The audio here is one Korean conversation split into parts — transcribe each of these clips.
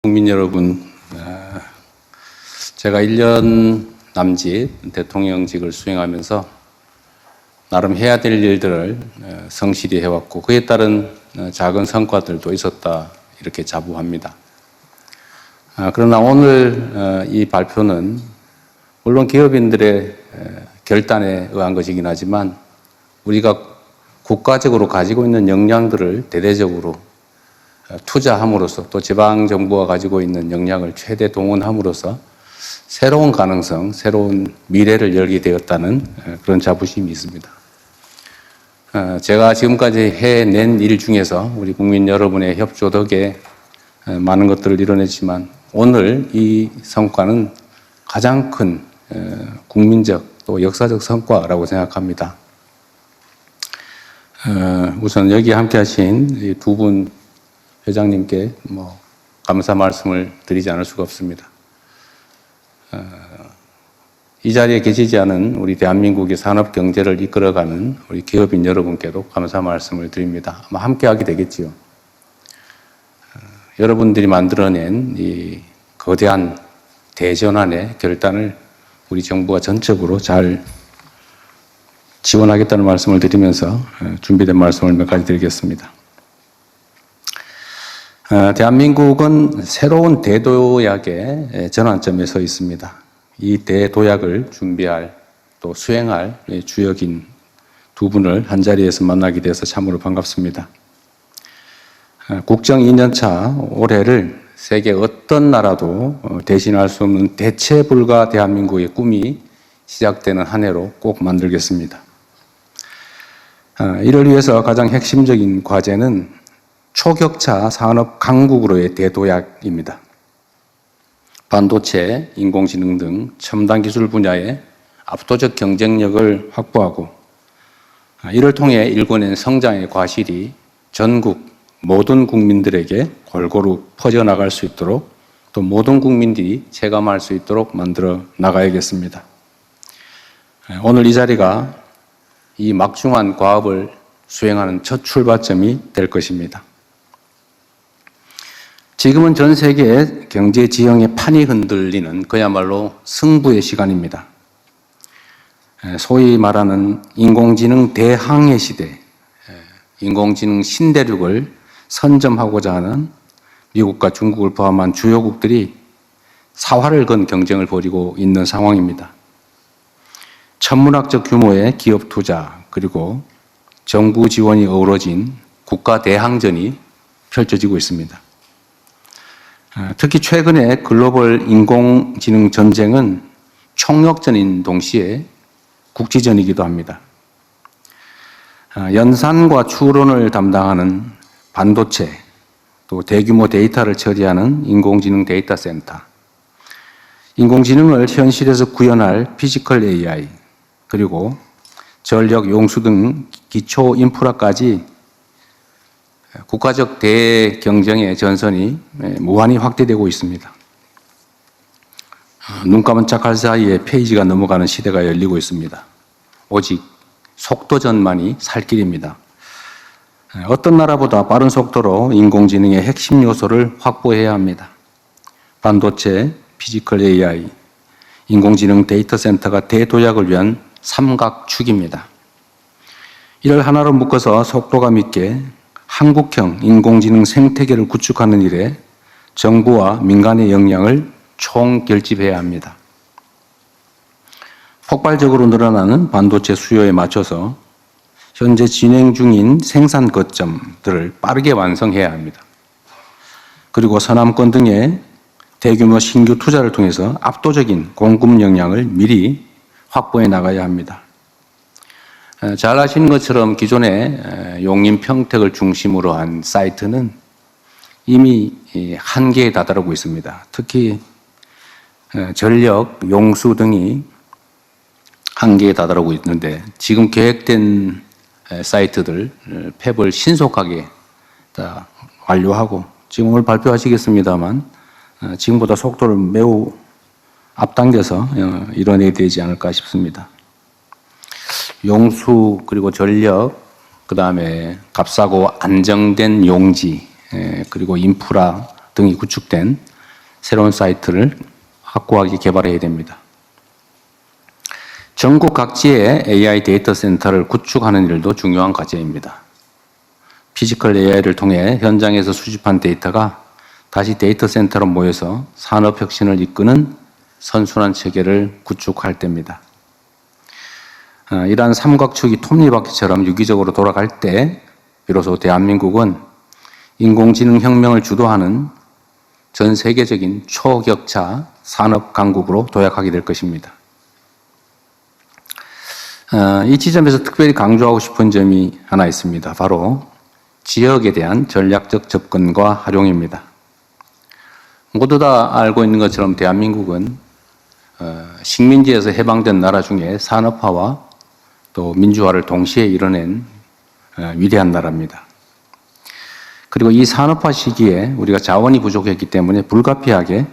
국민 여러분, 제가 1년 남짓 대통령직을 수행하면서 나름 해야 될 일들을 성실히 해왔고 그에 따른 작은 성과들도 있었다 이렇게 자부합니다. 그러나 오늘 이 발표는 물론 기업인들의 결단에 의한 것이긴 하지만 우리가 국가적으로 가지고 있는 역량들을 대대적으로 투자함으로써 또 지방정부가 가지고 있는 역량을 최대 동원함으로써 새로운 가능성, 새로운 미래를 열게 되었다는 그런 자부심이 있습니다. 제가 지금까지 해낸 일 중에서 우리 국민 여러분의 협조 덕에 많은 것들을 이뤄냈지만 오늘 이 성과는 가장 큰 국민적 또 역사적 성과라고 생각합니다. 우선 여기 함께 하신 이 두 분 회장님께 감사 말씀을 드리지 않을 수가 없습니다. 이 자리에 계시지 않은 우리 대한민국의 산업 경제를 이끌어가는 우리 기업인 여러분께도 감사 말씀을 드립니다. 아마 함께 하게 되겠지요. 여러분들이 만들어낸 이 거대한 대전환의 결단을 우리 정부가 전적으로 잘 지원하겠다는 말씀을 드리면서 준비된 말씀을 몇 가지 드리겠습니다. 대한민국은 새로운 대도약의 전환점에 서 있습니다. 이 대도약을 준비할 또 수행할 주역인 두 분을 한자리에서 만나게 돼서 참으로 반갑습니다. 국정 2년차 올해를 세계 어떤 나라도 대신할 수 없는 대체 불가 대한민국의 꿈이 시작되는 한 해로 꼭 만들겠습니다. 이를 위해서 가장 핵심적인 과제는 초격차 산업 강국으로의 대도약입니다. 반도체, 인공지능 등 첨단 기술 분야의 압도적 경쟁력을 확보하고 이를 통해 일궈낸 성장의 과실이 전국 모든 국민들에게 골고루 퍼져나갈 수 있도록 또 모든 국민들이 체감할 수 있도록 만들어 나가야겠습니다. 오늘 이 자리가 이 막중한 과업을 수행하는 첫 출발점이 될 것입니다. 지금은 전 세계의 경제 지형의 판이 흔들리는 그야말로 승부의 시간입니다. 소위 말하는 인공지능 대항해 시대, 인공지능 신대륙을 선점하고자 하는 미국과 중국을 포함한 주요국들이 사활을 건 경쟁을 벌이고 있는 상황입니다. 천문학적 규모의 기업 투자 그리고 정부 지원이 어우러진 국가 대항전이 펼쳐지고 있습니다. 특히 최근에 글로벌 인공지능 전쟁은 총력전인 동시에 국지전이기도 합니다. 연산과 추론을 담당하는 반도체, 또 대규모 데이터를 처리하는 인공지능 데이터 센터, 인공지능을 현실에서 구현할 피지컬 AI, 그리고 전력, 용수 등 기초 인프라까지 국가적 대경쟁의 전선이 무한히 확대되고 있습니다. 눈 깜짝할 사이에 페이지가 넘어가는 시대가 열리고 있습니다. 오직 속도전만이 살 길입니다. 어떤 나라보다 빠른 속도로 인공지능의 핵심 요소를 확보해야 합니다. 반도체, 피지컬 AI, 인공지능 데이터 센터가 대도약을 위한 삼각축입니다. 이를 하나로 묶어서 속도감 있게 한국형 인공지능 생태계를 구축하는 일에 정부와 민간의 역량을 총결집해야 합니다. 폭발적으로 늘어나는 반도체 수요에 맞춰서 현재 진행 중인 생산 거점들을 빠르게 완성해야 합니다. 그리고 서남권 등의 대규모 신규 투자를 통해서 압도적인 공급 역량을 미리 확보해 나가야 합니다. 잘 아시는 것처럼 기존의 용인 평택을 중심으로 한 사이트는 이미 한계에 다다르고 있습니다. 특히 전력, 용수 등이 한계에 다다르고 있는데 지금 계획된 사이트들 폐부를 신속하게 다 완료하고 지금 오늘 발표하시겠습니다만 지금보다 속도를 매우 앞당겨서 이뤄내야 되지 않을까 싶습니다. 용수 그리고 전력 그 다음에 값싸고 안정된 용지 그리고 인프라 등이 구축된 새로운 사이트를 확고하게 개발해야 됩니다. 전국 각지에 AI 데이터 센터를 구축하는 일도 중요한 과제입니다. 피지컬 AI를 통해 현장에서 수집한 데이터가 다시 데이터 센터로 모여서 산업 혁신을 이끄는 선순환 체계를 구축할 때입니다. 이러한 삼각축이 톱니바퀴처럼 유기적으로 돌아갈 때 비로소 대한민국은 인공지능 혁명을 주도하는 전 세계적인 초격차 산업 강국으로 도약하게 될 것입니다. 이 지점에서 특별히 강조하고 싶은 점이 하나 있습니다. 바로 지역에 대한 전략적 접근과 활용입니다. 모두 다 알고 있는 것처럼 대한민국은 식민지에서 해방된 나라 중에 산업화와 또 민주화를 동시에 이뤄낸 위대한 나라입니다. 그리고 이 산업화 시기에 우리가 자원이 부족했기 때문에 불가피하게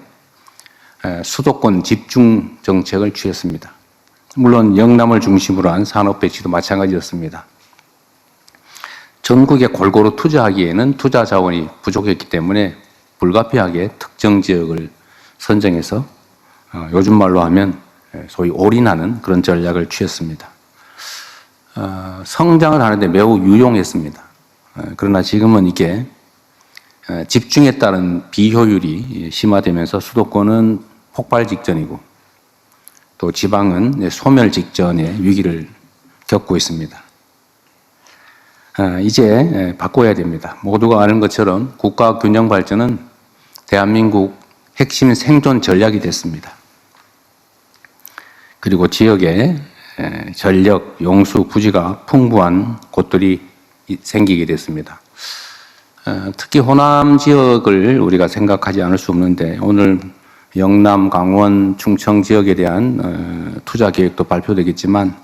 수도권 집중 정책을 취했습니다. 물론 영남을 중심으로 한 산업 배치도 마찬가지였습니다. 전국에 골고루 투자하기에는 투자 자원이 부족했기 때문에 불가피하게 특정 지역을 선정해서 요즘 말로 하면 소위 올인하는 그런 전략을 취했습니다. 성장을 하는데 매우 유용했습니다. 그러나 지금은 이게 집중에 따른 비효율이 심화되면서 수도권은 폭발 직전이고 또 지방은 소멸 직전의 위기를 겪고 있습니다. 이제 바꿔야 됩니다. 모두가 아는 것처럼 국가 균형 발전은 대한민국 핵심 생존 전략이 됐습니다. 그리고 지역에 전력, 용수, 부지가 풍부한 곳들이 생기게 됐습니다. 특히 호남 지역을 우리가 생각하지 않을 수 없는데 오늘 영남, 강원, 충청 지역에 대한 투자 계획도 발표되겠지만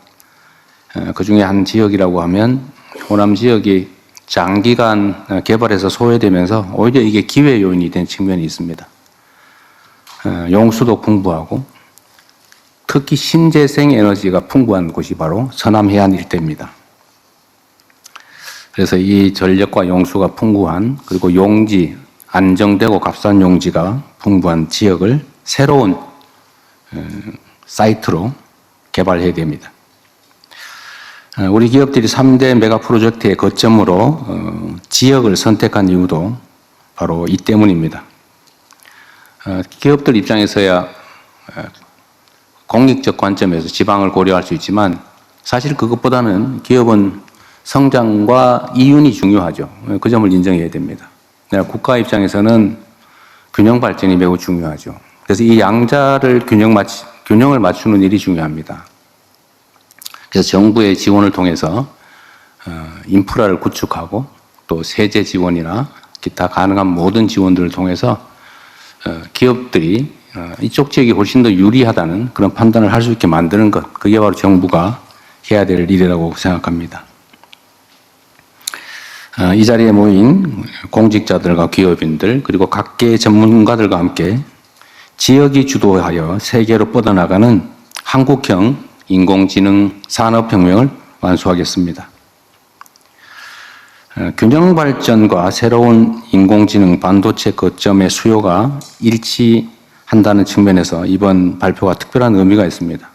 그 중에 한 지역이라고 하면 호남 지역이 장기간 개발해서 소외되면서 오히려 이게 기회 요인이 된 측면이 있습니다. 용수도 풍부하고 특히 신재생 에너지가 풍부한 곳이 바로 서남 해안 일대입니다. 그래서 이 전력과 용수가 풍부한 그리고 용지, 안정되고 값싼 용지가 풍부한 지역을 새로운 사이트로 개발해야 됩니다. 우리 기업들이 3대 메가 프로젝트의 거점으로 지역을 선택한 이유도 바로 이 때문입니다. 기업들 입장에서야 공익적 관점에서 지방을 고려할 수 있지만 사실 그것보다는 기업은 성장과 이윤이 중요하죠. 그 점을 인정해야 됩니다. 국가 입장에서는 균형 발전이 매우 중요하죠. 그래서 이 양자를 균형을 맞추는 일이 중요합니다. 그래서 정부의 지원을 통해서 인프라를 구축하고 또 세제 지원이나 기타 가능한 모든 지원들을 통해서 기업들이 이쪽 지역이 훨씬 더 유리하다는 그런 판단을 할 수 있게 만드는 것, 그게 바로 정부가 해야 될 일이라고 생각합니다. 이 자리에 모인 공직자들과 기업인들 그리고 각계 전문가들과 함께 지역이 주도하여 세계로 뻗어나가는 한국형 인공지능 산업혁명을 완수하겠습니다. 균형 발전과 새로운 인공지능 반도체 거점의 수요가 일치한다는 측면에서 이번 발표가 특별한 의미가 있습니다.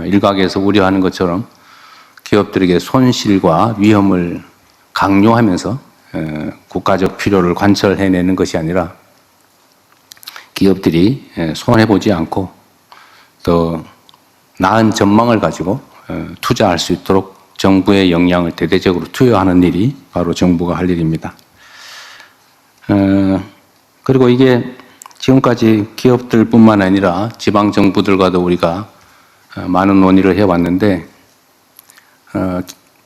일각에서 우려하는 것처럼 기업들에게 손실과 위험을 강요하면서 국가적 필요를 관철해내는 것이 아니라 기업들이 손해보지 않고 더 나은 전망을 가지고 투자할 수 있도록 정부의 역량을 대대적으로 투여하는 일이 바로 정부가 할 일입니다. 그리고 이게 지금까지 기업들뿐만 아니라 지방정부들과도 우리가 많은 논의를 해왔는데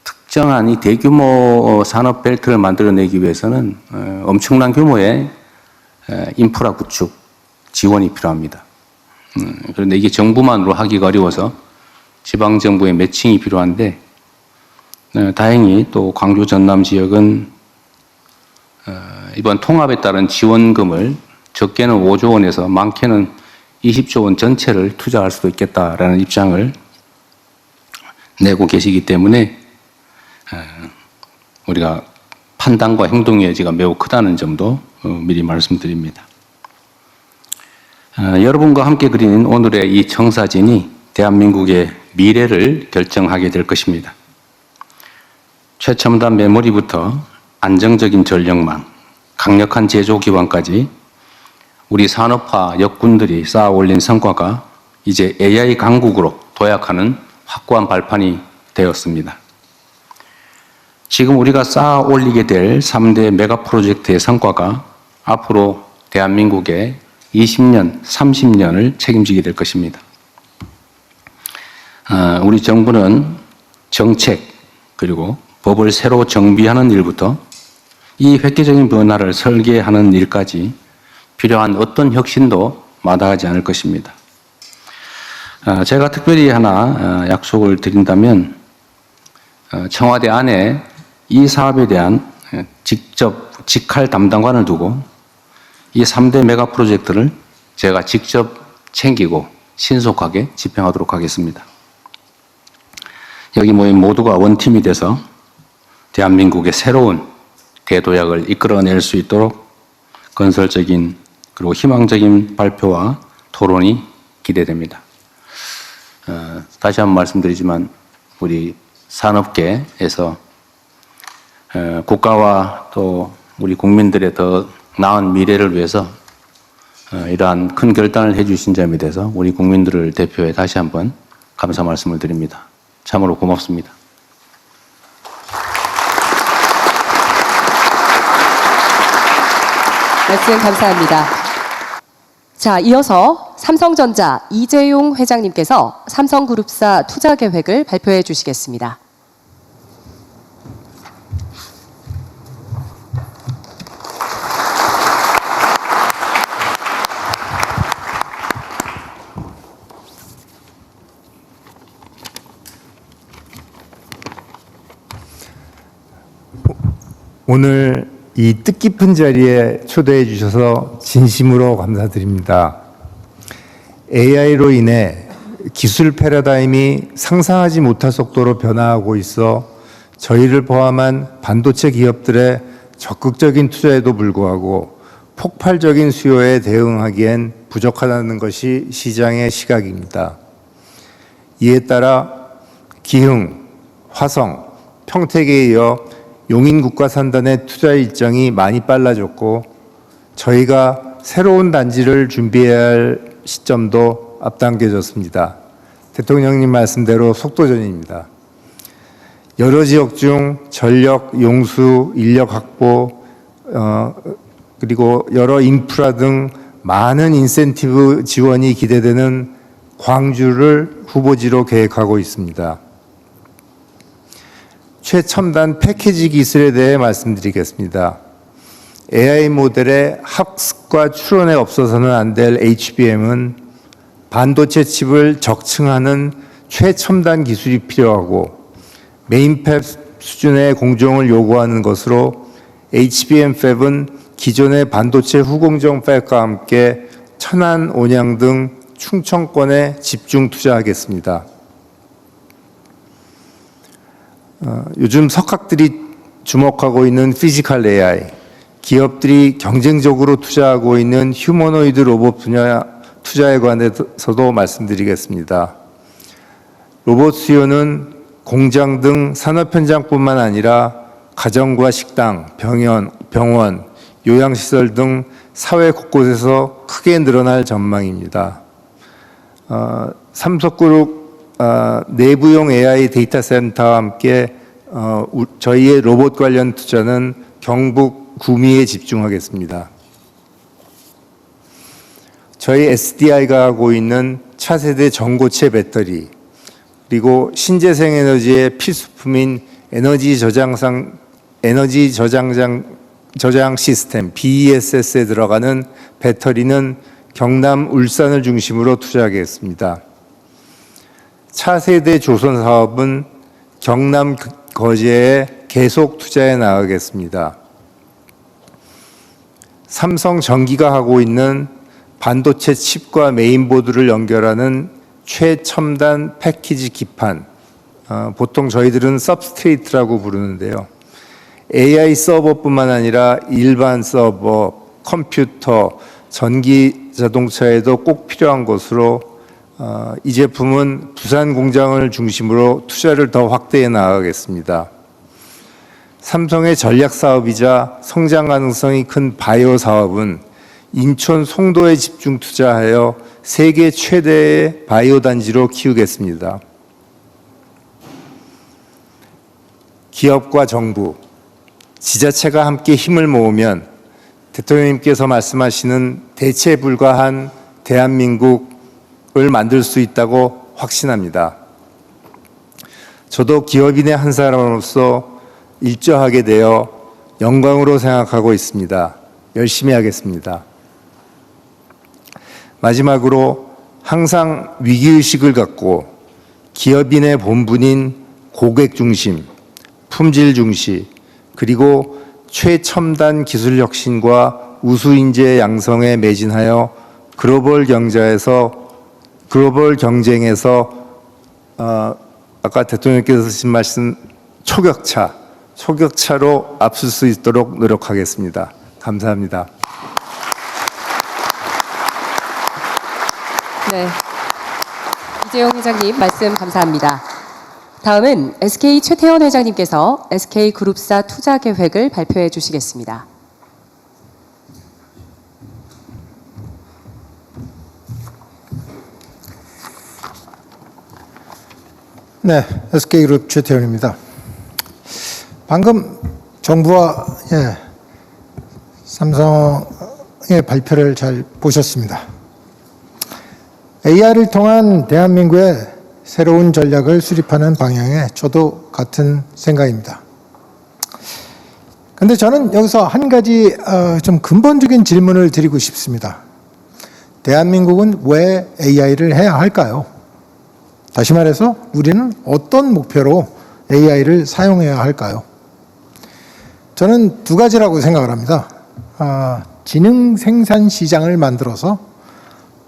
특정한 이 대규모 산업 벨트를 만들어내기 위해서는 엄청난 규모의 인프라 구축 지원이 필요합니다. 그런데 이게 정부만으로 하기가 어려워서 지방정부의 매칭이 필요한데 다행히 또 광주 전남 지역은 이번 통합에 따른 지원금을 적게는 5조 원에서 많게는 20조 원 전체를 투자할 수도 있겠다라는 입장을 내고 계시기 때문에 우리가 판단과 행동의 여지가 매우 크다는 점도 미리 말씀드립니다. 여러분과 함께 그린 오늘의 이 청사진이 대한민국의 미래를 결정하게 될 것입니다. 최첨단 메모리부터 안정적인 전력망, 강력한 제조 기반까지 우리 산업화 역군들이 쌓아 올린 성과가 이제 AI 강국으로 도약하는 확고한 발판이 되었습니다. 지금 우리가 쌓아 올리게 될 3대 메가 프로젝트의 성과가 앞으로 대한민국의 20년, 30년을 책임지게 될 것입니다. 우리 정부는 정책 그리고 법을 새로 정비하는 일부터 이 획기적인 변화를 설계하는 일까지 필요한 어떤 혁신도 마다하지 않을 것입니다. 제가 특별히 하나 약속을 드린다면 청와대 안에 이 사업에 대한 직할 담당관을 두고 이 3대 메가 프로젝트를 제가 직접 챙기고 신속하게 집행하도록 하겠습니다. 여기 모인 모두가 원팀이 돼서 대한민국의 새로운 대도약을 이끌어낼 수 있도록 건설적인 그리고 희망적인 발표와 토론이 기대됩니다. 다시 한번 말씀드리지만 우리 산업계에서 국가와 또 우리 국민들의 더 나은 미래를 위해서 이러한 큰 결단을 해주신 점에 대해서 우리 국민들을 대표해 다시 한번 감사 말씀을 드립니다. 참으로 고맙습니다. 말씀 감사합니다. 자, 이어서 삼성전자 이재용 회장님께서 삼성그룹사 투자 계획을 발표해 주시겠습니다. 오늘 이 뜻깊은 자리에 초대해 주셔서 진심으로 감사드립니다. AI로 인해 기술 패러다임이 상상하지 못할 속도로 변화하고 있어 저희를 포함한 반도체 기업들의 적극적인 투자에도 불구하고 폭발적인 수요에 대응하기엔 부족하다는 것이 시장의 시각입니다. 이에 따라 기흥, 화성, 평택에 이어 용인국가산단의 투자 일정이 많이 빨라졌고 저희가 새로운 단지를 준비해야 할 시점도 앞당겨졌습니다. 대통령님 말씀대로 속도전입니다. 여러 지역 중 전력, 용수, 인력 확보, 그리고 여러 인프라 등 많은 인센티브 지원이 기대되는 광주를 후보지로 계획하고 있습니다. 최첨단 패키지 기술에 대해 말씀드리겠습니다. AI 모델의 학습과 추론에 없어서는 안 될 HBM은 반도체 칩을 적층하는 최첨단 기술이 필요하고 메인팹 수준의 공정을 요구하는 것으로 HBM 팹은 기존의 반도체 후공정 팹과 함께 천안, 온양 등 충청권에 집중 투자하겠습니다. 요즘 석학들이 주목하고 있는 피지컬 AI, 기업들이 경쟁적으로 투자하고 있는 휴머노이드 로봇 분야 투자에 관해서도 말씀드리겠습니다. 로봇 수요는 공장 등 산업 현장뿐만 아니라 가정과 식당, 병원, 요양시설 등 사회 곳곳에서 크게 늘어날 전망입니다. 삼성그룹 내부용 AI 데이터 센터와 함께 저희의 로봇 관련 투자는 경북 구미에 집중하겠습니다. 저희 SDI가 하고 있는 차세대 전고체 배터리 그리고 신재생 에너지의 필수품인 에너지 저장 시스템 BESS에 들어가는 배터리는 경남, 울산을 중심으로 투자하겠습니다. 차세대 조선 사업은 경남 거제에 계속 투자해 나가겠습니다. 삼성전기가 하고 있는 반도체 칩과 메인보드를 연결하는 최첨단 패키지 기판, 보통 저희들은 서브스트레이트라고 부르는데요. AI 서버뿐만 아니라 일반 서버, 컴퓨터, 전기 자동차에도 꼭 필요한 것으로 이 제품은 부산 공장을 중심으로 투자를 더 확대해 나가겠습니다. 삼성의 전략 사업이자 성장 가능성이 큰 바이오 사업은 인천 송도에 집중 투자하여 세계 최대의 바이오 단지로 키우겠습니다. 기업과 정부, 지자체가 함께 힘을 모으면 대통령님께서 말씀하시는 대체 불가한 대한민국을 만들 수 있다고 확신합니다. 저도 기업인의 한 사람으로서 일조하게 되어 영광으로 생각하고 있습니다. 열심히 하겠습니다. 마지막으로 항상 위기의식을 갖고 기업인의 본분인 고객 중심, 품질 중시, 그리고 최첨단 기술 혁신과 우수 인재 양성에 매진하여 글로벌 경쟁에서 아까 대통령께서 하신 말씀 초격차로 앞설 수 있도록 노력하겠습니다. 감사합니다. 네. 이재용 회장님 말씀 감사합니다. 다음은 SK 최태원 회장님께서 SK그룹사 투자 계획을 발표해 주시겠습니다. 네, SK그룹 최태원입니다. 방금 정부와 삼성의 발표를 잘 보셨습니다. AI를 통한 대한민국의 새로운 전략을 수립하는 방향에 저도 같은 생각입니다. 그런데 저는 여기서 한 가지 좀 근본적인 질문을 드리고 싶습니다. 대한민국은 왜 AI를 해야 할까요? 다시 말해서 우리는 어떤 목표로 AI를 사용해야 할까요? 저는 두 가지라고 생각을 합니다. 지능 생산 시장을 만들어서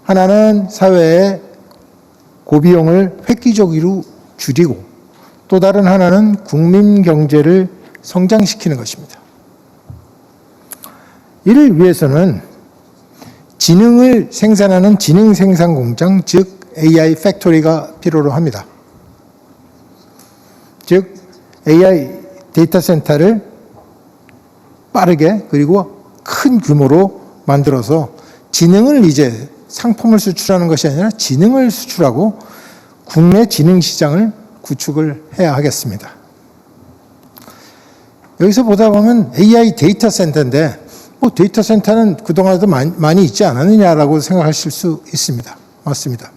하나는 사회의 고비용을 획기적으로 줄이고 또 다른 하나는 국민 경제를 성장시키는 것입니다. 이를 위해서는 지능을 생산하는 지능 생산 공장, 즉 AI 팩토리가 필요로 합니다. 즉 AI 데이터 센터를 빠르게 그리고 큰 규모로 만들어서 지능을 이제 상품을 수출하는 것이 아니라 지능을 수출하고 국내 지능 시장을 구축을 해야 하겠습니다. 여기서 보다 보면 AI 데이터 센터인데 데이터 센터는 그동안에도 많이 있지 않았느냐라고 생각하실 수 있습니다. 맞습니다.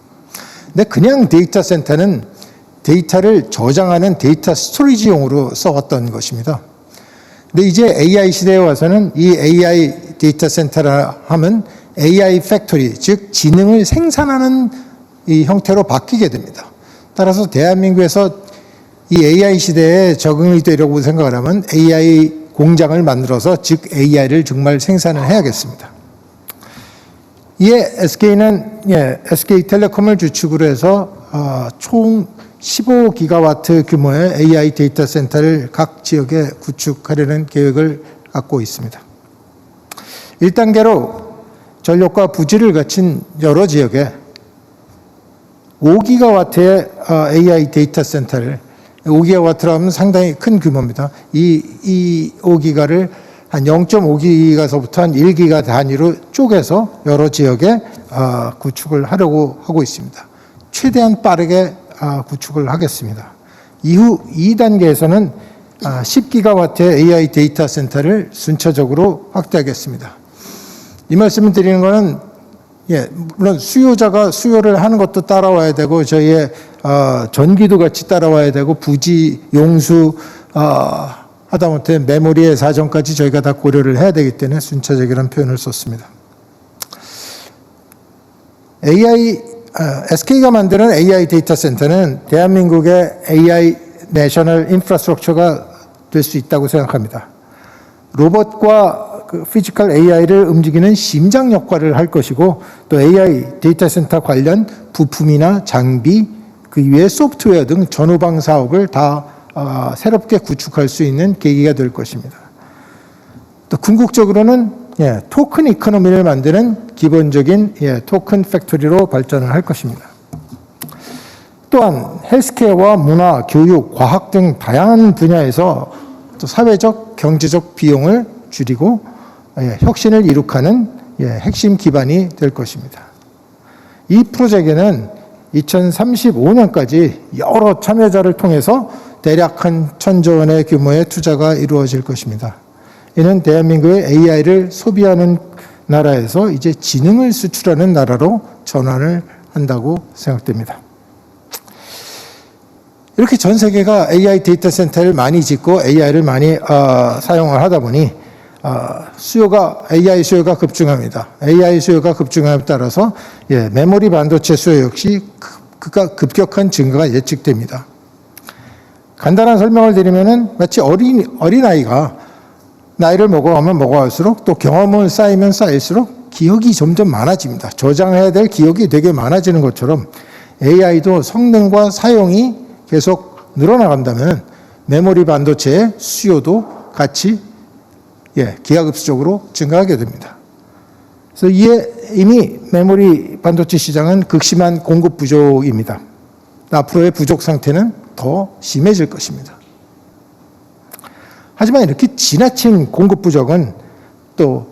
근데 그냥 데이터 센터는 데이터를 저장하는 데이터 스토리지용으로 써왔던 것입니다. 근데 이제 AI 시대에 와서는 이 AI 데이터 센터라 하면 AI 팩토리, 즉 지능을 생산하는 이 형태로 바뀌게 됩니다. 따라서 대한민국에서 이 AI 시대에 적응이 되려고 생각을 하면 AI 공장을 만들어서 즉 AI를 정말 생산을 해야겠습니다. 이에 SK는 SK텔레콤을 주축으로 해서 총 15기가와트 규모의 AI 데이터 센터를 각 지역에 구축하려는 계획을 갖고 있습니다. 1단계로 전력과 부지를 갖춘 여러 지역에 5기가와트의 AI 데이터 센터를 5기가와트라면 상당히 큰 규모입니다. 이 5기가를 한 0.5기가서부터 한 1기가 단위로 쪼개서 여러 지역에 구축을 하려고 하고 있습니다. 최대한 빠르게 구축을 하겠습니다. 이후 2단계에서는 10기가와트의 AI 데이터 센터를 순차적으로 확대하겠습니다. 이 말씀을 드리는 것은 물론 수요자가 수요를 하는 것도 따라와야 되고 저희의 전기도 같이 따라와야 되고 부지, 용수 하다못해 메모리의 사정까지 저희가 다 고려를 해야 되기 때문에 순차적이라는 표현을 썼습니다. SK가 만드는 AI 데이터 센터는 대한민국의 AI 내셔널 인프라스트럭처가 될 수 있다고 생각합니다. 로봇과 피지컬 AI를 움직이는 심장 역할을 할 것이고 또 AI 데이터 센터 관련 부품이나 장비, 그 이외에 소프트웨어 등 전후방 사업을 다 새롭게 구축할 수 있는 계기가 될 것입니다. 또 궁극적으로는 토큰 이코노미를 만드는 기본적인 토큰 팩토리로 발전을 할 것입니다. 또한 헬스케어와 문화, 교육, 과학 등 다양한 분야에서 또 사회적, 경제적 비용을 줄이고 혁신을 이룩하는 핵심 기반이 될 것입니다. 이 프로젝트는 2035년까지 여러 참여자를 통해서 대략 한 1,000조 원의 규모의 투자가 이루어질 것입니다. 이는 대한민국의 AI를 소비하는 나라에서 이제 지능을 수출하는 나라로 전환을 한다고 생각됩니다. 이렇게 전 세계가 AI 데이터 센터를 많이 짓고 AI를 많이 사용을 하다 보니 AI 수요가 급증합니다. AI 수요가 급증함에 따라서 메모리 반도체 수요 역시 급격한 증가가 예측됩니다. 간단한 설명을 드리면은 마치 어린아이가 나이를 먹어가면 먹어갈수록 또 경험을 쌓이면 쌓일수록 기억이 점점 많아집니다. 저장해야 될 기억이 되게 많아지는 것처럼 AI도 성능과 사용이 계속 늘어나간다면 메모리 반도체의 수요도 같이 기하급수적으로 증가하게 됩니다. 그래서 이미 메모리 반도체 시장은 극심한 공급 부족입니다. 앞으로의 부족 상태는 더 심해질 것입니다. 하지만 이렇게 지나친 공급 부족은 또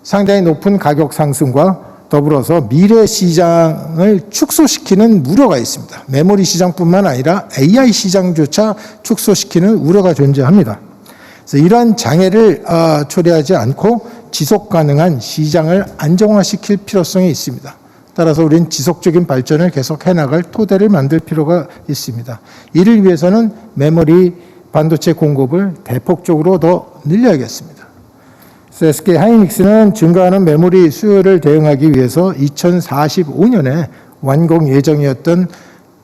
상당히 높은 가격 상승과 더불어서 미래 시장을 축소시키는 우려가 있습니다. 메모리 시장뿐만 아니라 AI 시장조차 축소시키는 우려가 존재합니다. 그래서 이러한 장애를 초래하지 않고 지속 가능한 시장을 안정화시킬 필요성이 있습니다. 따라서 우리는 지속적인 발전을 계속 해나갈 토대를 만들 필요가 있습니다. 이를 위해서는 메모리 반도체 공급을 대폭적으로 더 늘려야겠습니다. 그래서 SK 하이닉스는 증가하는 메모리 수요를 대응하기 위해서 2045년에 완공 예정이었던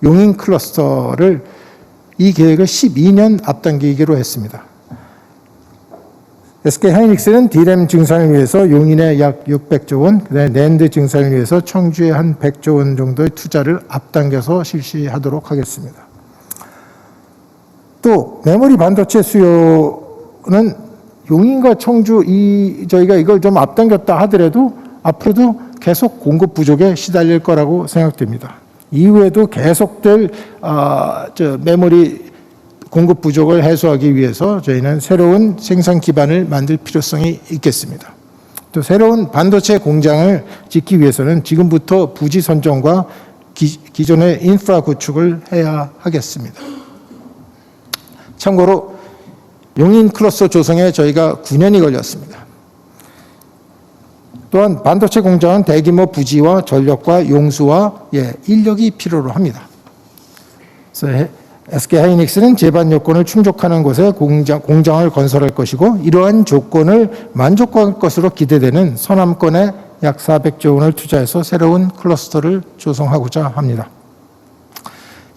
용인 클러스터를 이 계획을 12년 앞당기기로 했습니다. SK 하이닉스는 D램 증산을 위해서 용인에 약 600조 원, 그다음에 낸드 증산을 위해서 청주에 한 100조 원 정도의 투자를 앞당겨서 실시하도록 하겠습니다. 또 메모리 반도체 수요는 용인과 청주 저희가 이걸 좀 앞당겼다 하더라도 앞으로도 계속 공급 부족에 시달릴 거라고 생각됩니다. 이후에도 계속될 메모리 공급 부족을 해소하기 위해서 저희는 새로운 생산 기반을 만들 필요성이 있겠습니다. 또 새로운 반도체 공장을 짓기 위해서는 지금부터 부지 선정과 기존의 인프라 구축을 해야 하겠습니다. 참고로 용인 클러스터 조성에 저희가 9년이 걸렸습니다. 또한 반도체 공장은 대규모 부지와 전력과 용수와 인력이 필요로 합니다. 그래서 SK 하이닉스는 제반 요건을 충족하는 곳에 공장을 건설할 것이고 이러한 조건을 만족할 것으로 기대되는 서남권에 약 400조 원을 투자해서 새로운 클러스터를 조성하고자 합니다.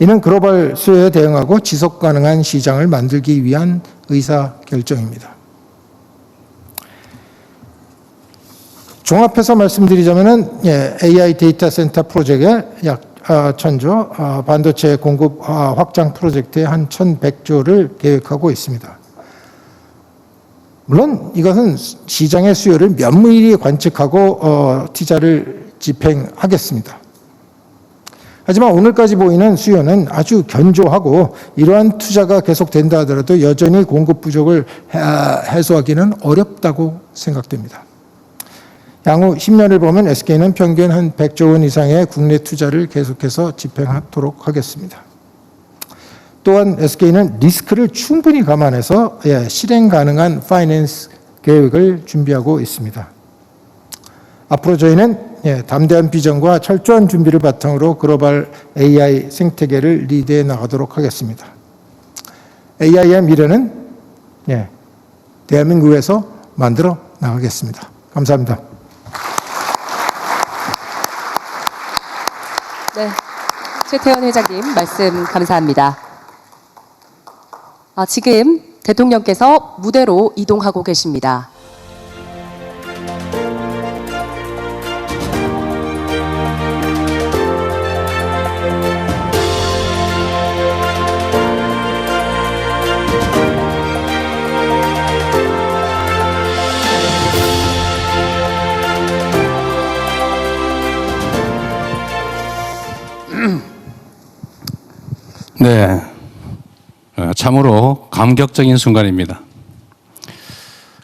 이는 글로벌 수요에 대응하고 지속 가능한 시장을 만들기 위한 의사결정입니다. 종합해서 말씀드리자면 AI 데이터 센터 프로젝트에 약 1,000조, 반도체 공급 확장 프로젝트에 한 1,100조를 계획하고 있습니다. 물론 이것은 시장의 수요를 면밀히 관측하고 투자를 집행하겠습니다. 하지만 오늘까지 보이는 수요는 아주 견조하고 이러한 투자가 계속된다 하더라도 여전히 공급 부족을 해소하기는 어렵다고 생각됩니다. 향후 10년을 보면 SK는 평균 한 100조 원 이상의 국내 투자를 계속해서 집행하도록 하겠습니다. 또한 SK는 리스크를 충분히 감안해서 실행 가능한 파이낸스 계획을 준비하고 있습니다. 앞으로 저희는 담대한 비전과 철저한 준비를 바탕으로 글로벌 AI 생태계를 리드해 나가도록 하겠습니다. AI의 미래는 대한민국에서 만들어 나가겠습니다. 감사합니다. 네, 최태원 회장님 말씀 감사합니다. 지금 대통령께서 무대로 이동하고 계십니다. 네, 참으로 감격적인 순간입니다.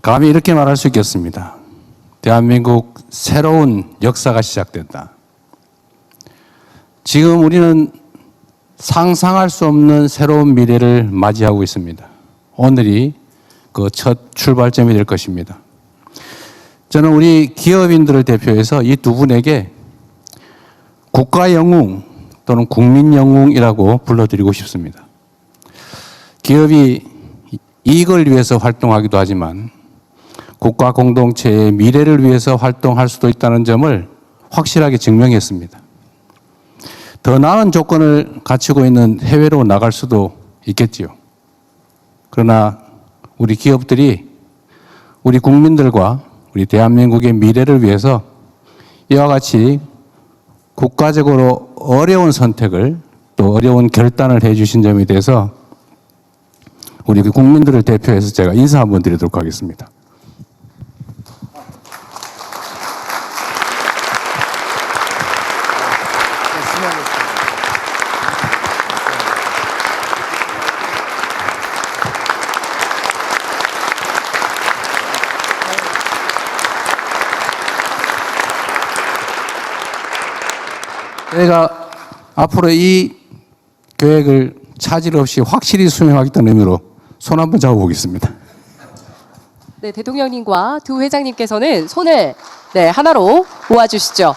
감히 이렇게 말할 수 있겠습니다. 대한민국 새로운 역사가 시작된다. 지금 우리는 상상할 수 없는 새로운 미래를 맞이하고 있습니다. 오늘이 그 첫 출발점이 될 것입니다. 저는 우리 기업인들을 대표해서 이 두 분에게 국가 영웅 또는 국민 영웅이라고 불러드리고 싶습니다. 기업이 이익을 위해서 활동하기도 하지만 국가 공동체의 미래를 위해서 활동할 수도 있다는 점을 확실하게 증명했습니다. 더 나은 조건을 갖추고 있는 해외로 나갈 수도 있겠지요. 그러나 우리 기업들이 우리 국민들과 우리 대한민국의 미래를 위해서 이와 같이 국가적으로 어려운 선택을 또 어려운 결단을 해 주신 점에 대해서 우리 국민들을 대표해서 제가 인사 한번 드리도록 하겠습니다. 저희가 앞으로 이 계획을 차질 없이 확실히 수행하겠다는 의미로 손 한번 잡아보겠습니다. 네, 대통령님과 두 회장님께서는 손을 하나로 모아주시죠.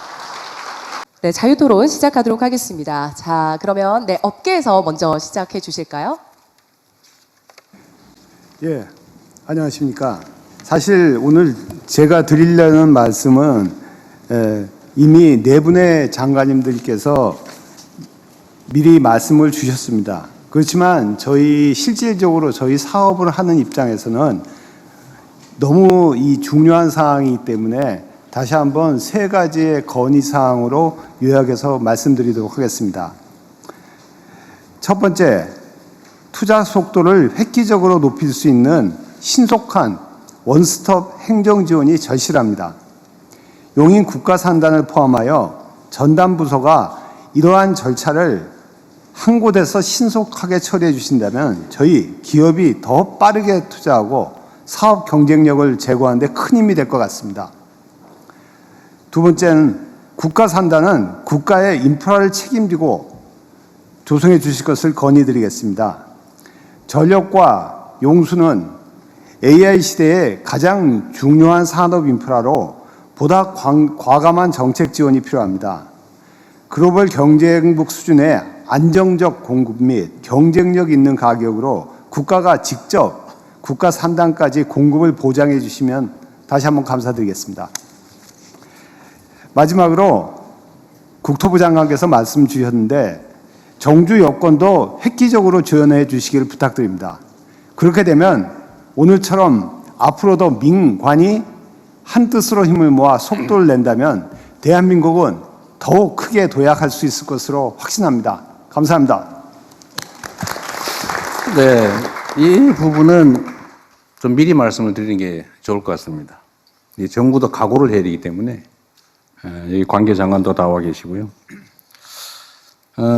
네, 자유토론 시작하도록 하겠습니다. 자, 그러면 업계에서 먼저 시작해 주실까요? 예, 안녕하십니까. 사실 오늘 제가 드리려는 말씀은 이미 네 분의 장관님들께서 미리 말씀을 주셨습니다. 그렇지만 저희 실질적으로 저희 사업을 하는 입장에서는 너무 이 중요한 사항이기 때문에 다시 한번 세 가지의 건의사항으로 요약해서 말씀드리도록 하겠습니다. 첫 번째, 투자 속도를 획기적으로 높일 수 있는 신속한 원스톱 행정 지원이 절실합니다. 용인 국가산단을 포함하여 전담 부서가 이러한 절차를 한 곳에서 신속하게 처리해 주신다면 저희 기업이 더 빠르게 투자하고 사업 경쟁력을 제고하는 데 큰 힘이 될 것 같습니다. 두 번째는 국가산단은 국가의 인프라를 책임지고 조성해 주실 것을 건의드리겠습니다. 전력과 용수는 AI 시대의 가장 중요한 산업 인프라로 보다 과감한 정책 지원이 필요합니다. 글로벌 경쟁국 수준의 안정적 공급 및 경쟁력 있는 가격으로 국가가 직접 국가 산단까지 공급을 보장해 주시면 다시 한번 감사드리겠습니다. 마지막으로 국토부 장관께서 말씀 주셨는데 정주 여건도 획기적으로 지원해 주시기를 부탁드립니다. 그렇게 되면 오늘처럼 앞으로도 민관이 한 뜻으로 힘을 모아 속도를 낸다면 대한민국은 더욱 크게 도약할 수 있을 것으로 확신합니다. 감사합니다. 네, 이 부분은 좀 미리 말씀을 드리는 게 좋을 것 같습니다. 이 정부도 각오를 해야 되기 때문에 여기 관계 장관도 나와 계시고요.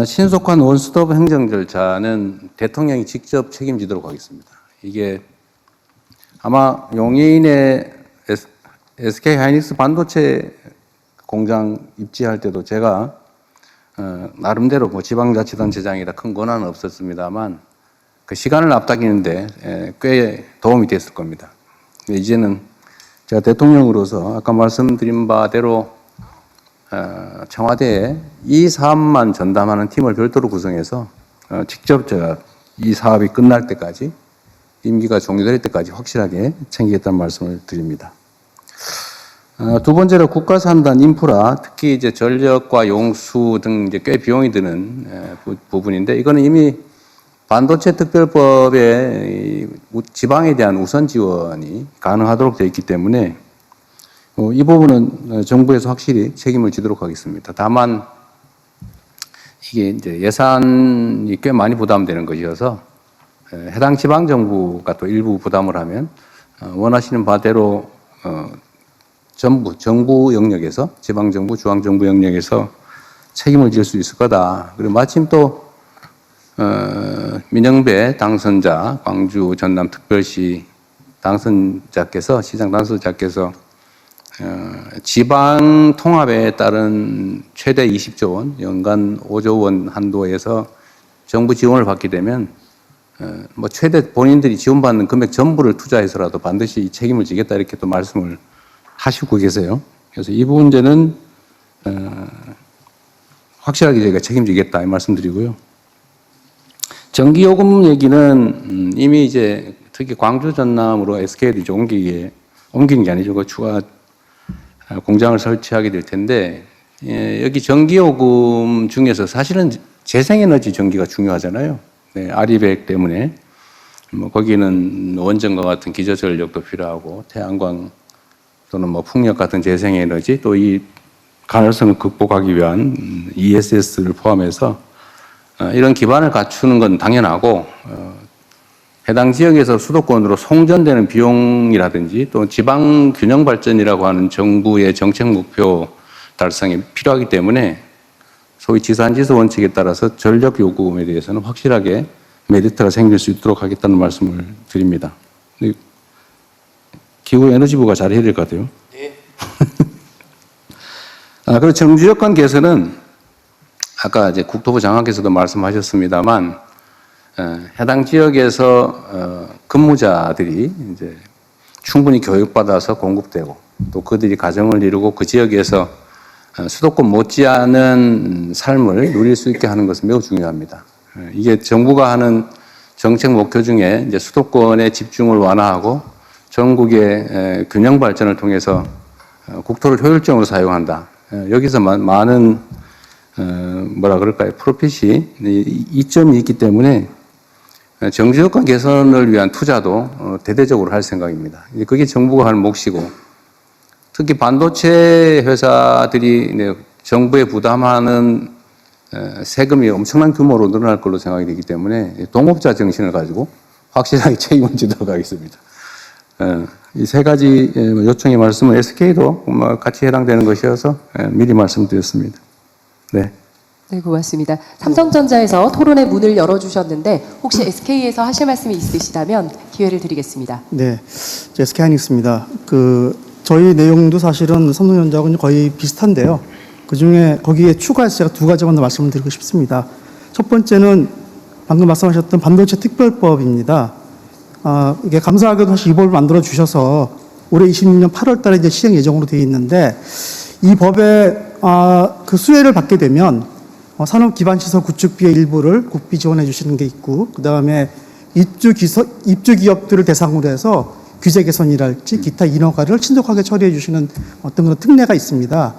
신속한 원스톱 행정 절차는 대통령이 직접 책임지도록 하겠습니다. 이게 아마 용인의 SK 하이닉스 반도체 공장 입지할 때도 제가 나름대로 뭐 지방자치단체장이라 큰 권한은 없었습니다만 그 시간을 앞당기는데 꽤 도움이 됐을 겁니다. 이제는 제가 대통령으로서 아까 말씀드린 바대로 청와대에 이 사업만 전담하는 팀을 별도로 구성해서 직접 제가 이 사업이 끝날 때까지 임기가 종료될 때까지 확실하게 챙기겠다는 말씀을 드립니다. 두 번째로 국가산단 인프라, 특히 이제 전력과 용수 등 이제 꽤 비용이 드는 부분인데 이거는 이미 반도체 특별법에 지방에 대한 우선 지원이 가능하도록 되어 있기 때문에 이 부분은 정부에서 확실히 책임을 지도록 하겠습니다. 다만 이게 이제 예산이 꽤 많이 부담되는 것이어서 해당 지방 정부가 또 일부 부담을 하면 원하시는 바대로 정부 영역에서 지방 정부, 중앙 정부 영역에서 책임을 질 수 있을 거다. 그리고 마침 또 민영배 당선자, 광주 전남 특별시 당선자께서, 시장 당선자께서 지방 통합에 따른 최대 20조 원, 연간 5조 원 한도에서 정부 지원을 받게 되면 뭐 최대 본인들이 지원받는 금액 전부를 투자해서라도 반드시 이 책임을 지겠다 이렇게 또 말씀을 하시고 계세요. 그래서 이 문제는 확실하게 저희가 책임지겠다 이 말씀드리고요. 전기요금 얘기는 이미 이제 특히 광주 전남으로 SK도 이제 옮기는 게 아니죠. 그 추가 공장을 설치하게 될 텐데, 여기 전기요금 중에서 사실은 재생에너지 전기가 중요하잖아요. 네, 아리백 때문에. 뭐 거기는 원전과 같은 기저전력도 필요하고, 태양광 또는 뭐 풍력 같은 재생에너지, 또 이 가능성을 극복하기 위한 ESS를 포함해서 이런 기반을 갖추는 건 당연하고, 해당 지역에서 수도권으로 송전되는 비용이라든지 또 지방 균형 발전이라고 하는 정부의 정책 목표 달성이 필요하기 때문에 소위 지산지수 원칙에 따라서 전력 요금에 대해서는 확실하게 메리트가 생길 수 있도록 하겠다는 말씀을 드립니다. 기후에너지부가 잘해야 될 것 같아요. 네. 그리고 정주 여건 개선은 아까 이제 국토부 장관께서도 말씀하셨습니다만 해당 지역에서 근무자들이 이제 충분히 교육받아서 공급되고 또 그들이 가정을 이루고 그 지역에서 수도권 못지않은 삶을 누릴 수 있게 하는 것은 매우 중요합니다. 이게 정부가 하는 정책 목표 중에 이제 수도권의 집중을 완화하고 전국의 균형 발전을 통해서 국토를 효율적으로 사용한다. 여기서 많은 뭐라 그럴까요? 프로핏이 이점이 있기 때문에 정주 여건 개선을 위한 투자도 대대적으로 할 생각입니다. 그게 정부가 할 몫이고, 특히 반도체 회사들이 정부에 부담하는 세금이 엄청난 규모로 늘어날 걸로 생각이 되기 때문에 동업자 정신을 가지고 확실하게 책임을 지도록 하겠습니다. 이 세 가지 요청의 말씀은 SK도 같이 해당되는 것이어서 미리 말씀드렸습니다. 네. 네, 고맙습니다. 삼성전자에서 토론의 문을 열어주셨는데 혹시 SK에서 하실 말씀이 있으시다면 기회를 드리겠습니다. 네, SK하이닉스입니다. 저희 내용도 사실은 삼성전자하고는 거의 비슷한데요. 그중에 거기에 추가해서 제가 두 가지만 더 말씀을 드리고 싶습니다. 첫 번째는 방금 말씀하셨던 반도체 특별법입니다. 이게 감사하게도 사실 이 법을 만들어 주셔서 올해 26년 8월 달에 이제 시행 예정으로 되어 있는데, 이 법에 그 수혜를 받게 되면 산업기반시설 구축비의 일부를 국비 지원해 주시는 게 있고, 그 다음에 입주 기업들을 대상으로 해서 규제 개선이랄지 기타 인허가를 신속하게 처리해 주시는 어떤 그런 특례가 있습니다.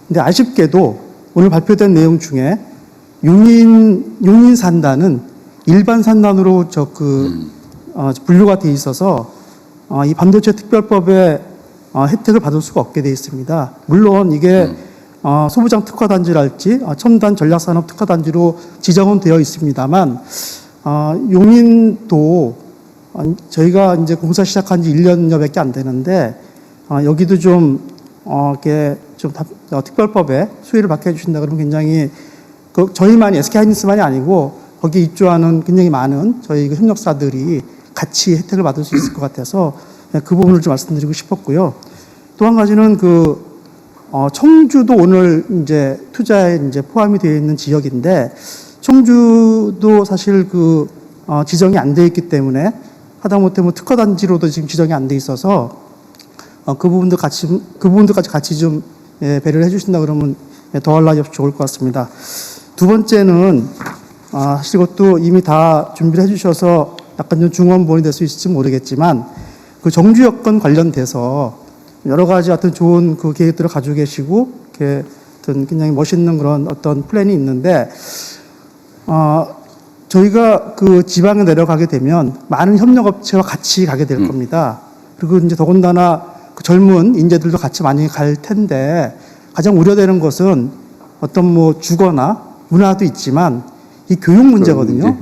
근데 아쉽게도 오늘 발표된 내용 중에 용인 산단은 일반 산단으로 분류가 돼 있어서 이 반도체 특별법의 혜택을 받을 수가 없게 돼 있습니다. 물론 이게 소부장 특화단지랄지 첨단 전략산업 특화단지로 지정은 되어 있습니다만, 용인도 저희가 이제 공사 시작한 지 1년여밖에 안 되는데, 여기도 특별법에 수혜를 받게 해주신다 그러면 굉장히, 저희만이, SK하이닉스만이 아니고, 거기에 입주하는 굉장히 많은 저희 협력사들이 같이 혜택을 받을 수 있을 것 같아서 그 부분을 좀 말씀드리고 싶었고요. 또 한 가지는 청주도 오늘 이제 투자에 이제 포함이 되어 있는 지역인데, 청주도 사실 지정이 안 돼 있기 때문에 하다못해 특허단지로도 지금 지정이 안 돼 있어서 그 부분들까지 같이 좀 배려를 해주신다 그러면 더할 나위 없이 좋을 것 같습니다. 두 번째는 사실 이것도 이미 다 준비를 해주셔서 약간 좀 중원본이 될 수 있을지 모르겠지만, 정주 여건 관련돼서 여러 가지 하여튼 좋은 계획들을 가지고 계시고, 굉장히 멋있는 그런 어떤 플랜이 있는데, 저희가 지방에 내려가게 되면 많은 협력업체와 같이 가게 될 겁니다. 그리고 이제 더군다나 젊은 인재들도 같이 많이 갈 텐데, 가장 우려되는 것은 어떤 주거나 문화도 있지만 이 교육 문제거든요.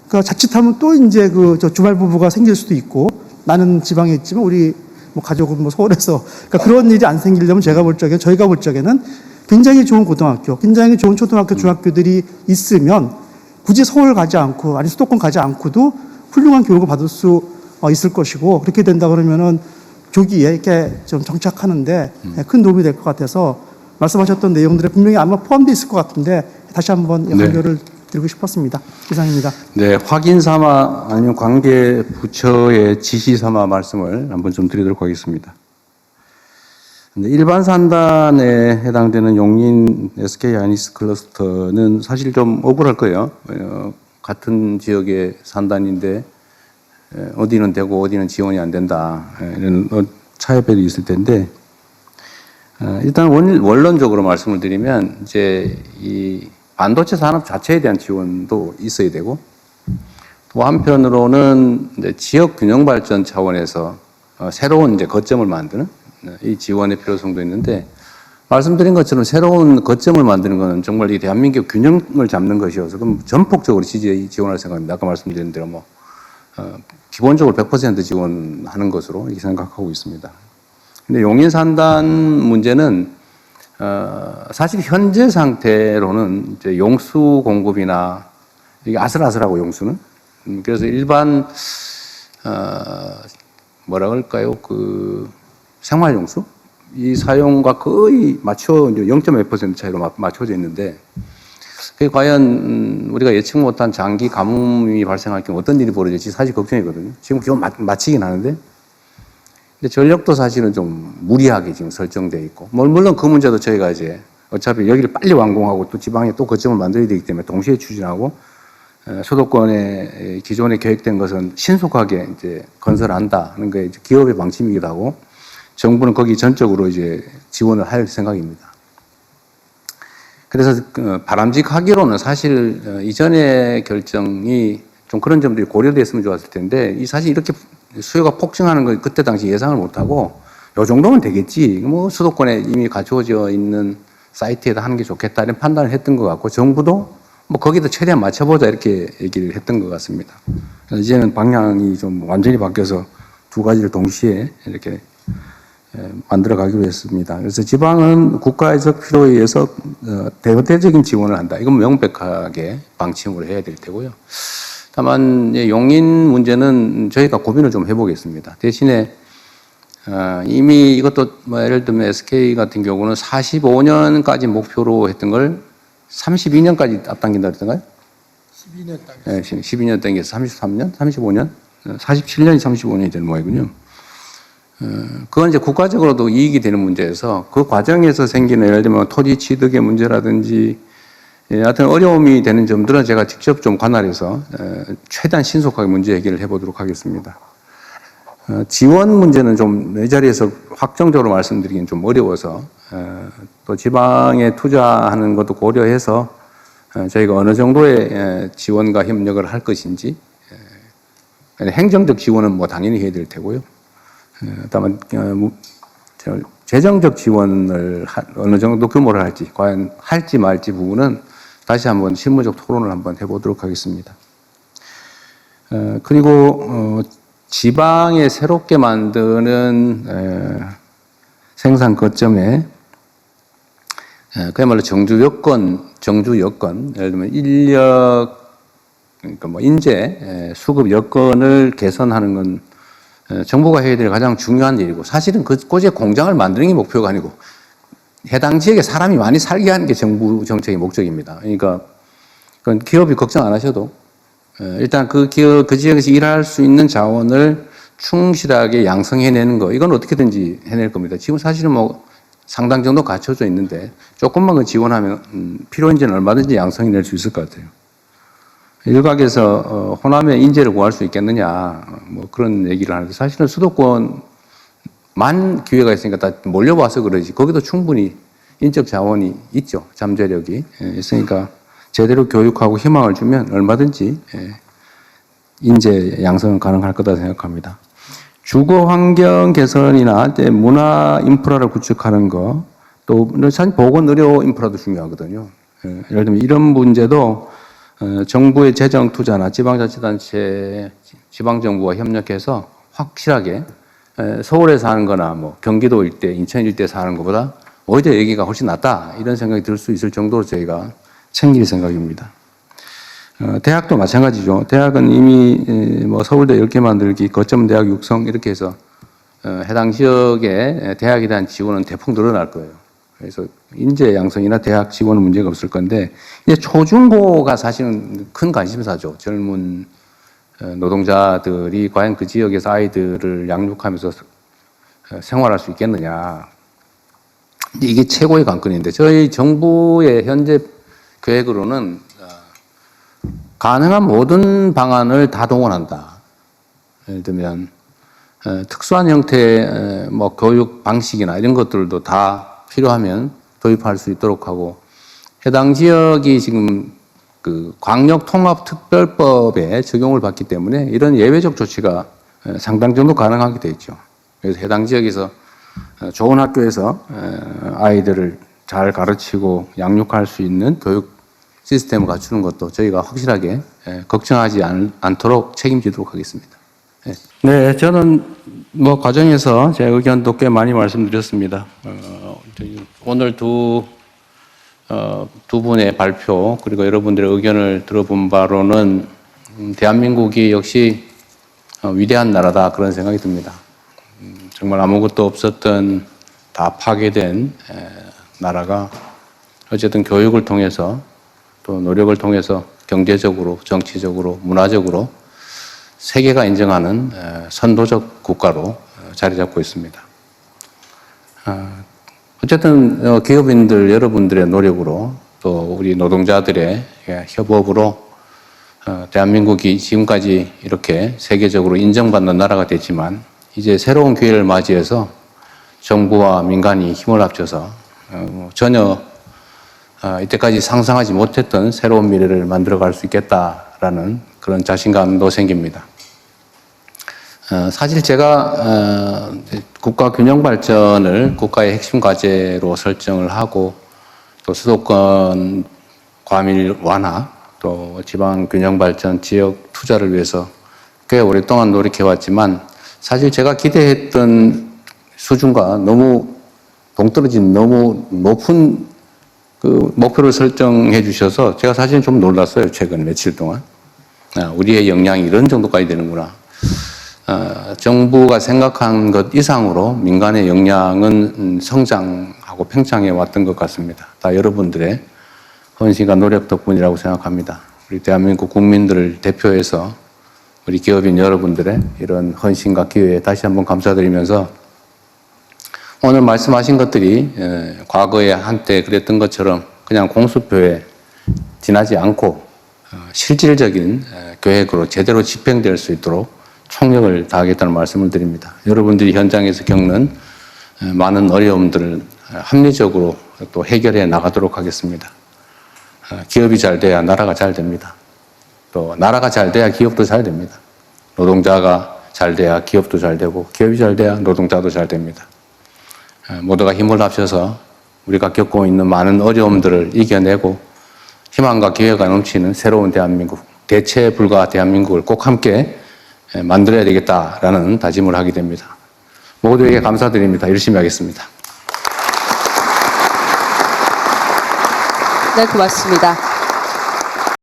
그러니까 자칫하면 또 이제 주말 부부가 생길 수도 있고, 나는 지방에 있지만 우리 가족은 서울에서, 그러니까 그런 일이 안 생기려면 저희가 볼 적에는 굉장히 좋은 고등학교, 굉장히 좋은 초등학교, 중학교들이 있으면 굳이 서울 가지 않고 아니 수도권 가지 않고도 훌륭한 교육을 받을 수 있을 것이고, 그렇게 된다 그러면은 조기에 이렇게 좀 정착하는데 큰 도움이 될 것 같아서 말씀하셨던 내용들에 분명히 아마 포함되어 있을 것 같은데 다시 한번 연결을 드리고 싶었습니다. 이상입니다. 네, 확인 삼아 아니면 관계 부처의 지시 삼아 말씀을 한번 좀 드리도록 하겠습니다. 일반 산단에 해당되는 용인 SK 하이닉스 클러스터는 사실 좀 억울할 거예요. 같은 지역의 산단인데 어디는 되고 어디는 지원이 안 된다, 이런 차이별이 있을 텐데, 일단 원론적으로 말씀을 드리면 이제 이 반도체 산업 자체에 대한 지원도 있어야 되고, 또 한편으로는 이제 지역 균형 발전 차원에서 새로운 이제 거점을 만드는 이 지원의 필요성도 있는데, 말씀드린 것처럼 새로운 거점을 만드는 것은 정말 이 대한민국 균형을 잡는 것이어서 그럼 전폭적으로 지원할 생각입니다. 아까 말씀드린 대로 기본적으로 100% 지원하는 것으로 이렇게 생각하고 있습니다. 근데 용인 산단 문제는 사실 현재 상태로는 이제 용수 공급이나 이게 아슬아슬하고 용수는 그래서 일반 뭐라 그럴까요? 그 생활용수 이 사용과 거의 맞춰 이제 0.1% 차이로 맞춰져 있는데, 그게 과연 우리가 예측 못한 장기 가뭄이 발생할 경우 어떤 일이 벌어질지 사실 걱정이거든요. 지금 기본 맞히긴 하는데, 근데 전력도 사실은 좀 무리하게 지금 설정되어 있고, 물론 그 문제도 저희가 이제 어차피 여기를 빨리 완공하고 또 지방에 또 거점을 만들어야 되기 때문에 동시에 추진하고, 수도권에 기존에 계획된 것은 신속하게 이제 건설한다 하는 게 기업의 방침이기도 하고, 정부는 거기 전적으로 이제 지원을 할 생각입니다. 그래서 바람직하기로는 사실 이전의 결정이 좀 그런 점들이 고려됐으면 좋았을 텐데, 이 사실 이렇게 수요가 폭증하는 걸 그때 당시 예상을 못하고 요 정도면 되겠지, 뭐 수도권에 이미 갖추어져 있는 사이트에다 하는 게 좋겠다 이런 판단을 했던 것 같고, 정부도 뭐 거기다 최대한 맞춰보자 이렇게 얘기를 했던 것 같습니다. 이제는 방향이 좀 완전히 바뀌어서 두 가지를 동시에 이렇게 만들어 가기로 했습니다. 그래서 지방은 국가적 필요에 의해서 대대적인 지원을 한다. 이건 명백하게 방침으로 해야 될 테고요. 다만 용인 문제는 저희가 고민을 좀 해보겠습니다. 대신에 이미 이것도 뭐 예를 들면 SK 같은 경우는 45년까지 목표로 했던 걸 32년까지 앞당긴다 그랬던가요? 12년 당겼어요. 네, 12년 당겨서 33년, 35년, 47년이 35년이 되는 모양이군요. 그건 이제 국가적으로도 이익이 되는 문제여서 그 과정에서 생기는 예를 들면 토지 취득의 문제라든지 하여튼 어려움이 되는 점들은 제가 직접 좀 관할해서 최대한 신속하게 문제 해결을 해보도록 하겠습니다. 지원 문제는 좀 이 자리에서 확정적으로 말씀드리기는 좀 어려워서 또 지방에 투자하는 것도 고려해서 저희가 어느 정도의 지원과 협력을 할 것인지, 행정적 지원은 뭐 당연히 해야 될 테고요. 다만 재정적 지원을 어느 정도 규모를 할지, 과연 할지 말지 부분은 다시 한번 실무적 토론을 한번 해보도록 하겠습니다. 그리고 지방에 새롭게 만드는 생산 거점에 그야말로 정주 여건, 예를 들면 인력, 그러니까 뭐 인재, 수급 여건을 개선하는 건 정부가 해야 될 가장 중요한 일이고, 사실은 그곳에 공장을 만드는 게 목표가 아니고 해당 지역에 사람이 많이 살게 하는 게 정부 정책의 목적입니다. 그러니까 그건 기업이 걱정 안 하셔도 일단 그 지역에서 일할 수 있는 자원을 충실하게 양성해내는 거, 이건 어떻게든지 해낼 겁니다. 지금 사실은 뭐 상당 정도 갖춰져 있는데 조금만 지원하면 필요인지는 얼마든지 양성해낼 수 있을 것 같아요. 일각에서 호남에 인재를 구할 수 있겠느냐 뭐 그런 얘기를 하는데, 사실은 수도권만 기회가 있으니까 다 몰려와서 그러지 거기도 충분히 인적 자원이 있죠. 잠재력이 있으니까 제대로 교육하고 희망을 주면 얼마든지 인재 양성은 가능할 거다 생각합니다. 주거 환경 개선이나 문화 인프라를 구축하는 거, 또 사실 보건 의료 인프라도 중요하거든요. 예를 들면 이런 문제도 정부의 재정 투자나 지방자치단체, 지방정부와 협력해서 확실하게 서울에 사는 거나 뭐 경기도 일대, 인천 일대 사는 것보다 오히려 여기가 훨씬 낫다 이런 생각이 들 수 있을 정도로 저희가 챙길 생각입니다. 대학도 마찬가지죠. 대학은 이미 뭐 서울대 10개 만들기, 거점 대학 육성 이렇게 해서 해당 지역의 대학에 대한 지원은 대폭 늘어날 거예요. 그래서 인재 양성이나 대학 지원은 문제가 없을 건데 이제 초중고가 사실은 큰 관심사죠. 젊은 노동자들이 과연 그 지역에서 아이들을 양육하면서 생활할 수 있겠느냐. 이게 최고의 관건인데 저희 정부의 현재 계획으로는 가능한 모든 방안을 다 동원한다. 예를 들면 특수한 형태의 뭐 교육 방식이나 이런 것들도 다 필요하면 도입할 수 있도록 하고 해당 지역이 지금 그 광역통합특별법에 적용을 받기 때문에 이런 예외적 조치가 상당 정도 가능하게 돼 있죠. 그래서 해당 지역에서 좋은 학교에서 아이들을 잘 가르치고 양육할 수 있는 교육 시스템을 갖추는 것도 저희가 확실하게 걱정하지 않도록 책임지도록 하겠습니다. 네, 저는 뭐 과정에서 제 의견도 꽤 많이 말씀드렸습니다. 오늘 두 분의 발표 그리고 여러분들의 의견을 들어본 바로는 대한민국이 역시 위대한 나라다 그런 생각이 듭니다. 정말 아무것도 없었던 다 파괴된 나라가 어쨌든 교육을 통해서 또 노력을 통해서 경제적으로, 정치적으로, 문화적으로 세계가 인정하는 선도적 국가로 자리 잡고 있습니다. 어쨌든 기업인들 여러분들의 노력으로 또 우리 노동자들의 협업으로 대한민국이 지금까지 이렇게 세계적으로 인정받는 나라가 됐지만 이제 새로운 기회를 맞이해서 정부와 민간이 힘을 합쳐서 전혀 이때까지 상상하지 못했던 새로운 미래를 만들어갈 수 있겠다라는 그런 자신감도 생깁니다. 사실 제가 국가 균형 발전을 국가의 핵심 과제로 설정을 하고 또 수도권 과밀 완화 또 지방 균형 발전 지역 투자를 위해서 꽤 오랫동안 노력해왔지만 사실 제가 기대했던 수준과 너무 동떨어진 너무 높은 그 목표를 설정해 주셔서 제가 사실 좀 놀랐어요. 최근 며칠 동안. 우리의 역량이 이런 정도까지 되는구나. 정부가 생각한 것 이상으로 민간의 역량은 성장하고 팽창해 왔던 것 같습니다. 다 여러분들의 헌신과 노력 덕분이라고 생각합니다. 우리 대한민국 국민들을 대표해서 우리 기업인 여러분들의 이런 헌신과 기회에 다시 한번 감사드리면서 오늘 말씀하신 것들이 과거에 한때 그랬던 것처럼 그냥 공수표에 지나지 않고 실질적인 계획으로 제대로 집행될 수 있도록 총력을 다하겠다는 말씀을 드립니다. 여러분들이 현장에서 겪는 많은 어려움들을 합리적으로 또 해결해 나가도록 하겠습니다. 기업이 잘 돼야 나라가 잘 됩니다. 또 나라가 잘 돼야 기업도 잘 됩니다. 노동자가 잘 돼야 기업도 잘 되고 기업이 잘 돼야 노동자도 잘 됩니다. 모두가 힘을 합쳐서 우리가 겪고 있는 많은 어려움들을 이겨내고 희망과 기회가 넘치는 새로운 대한민국, 대체 불가 대한민국을 꼭 함께 만들어야 되겠다라는 다짐을 하게 됩니다. 모두에게 감사드립니다. 열심히 하겠습니다. 네, 고맙습니다.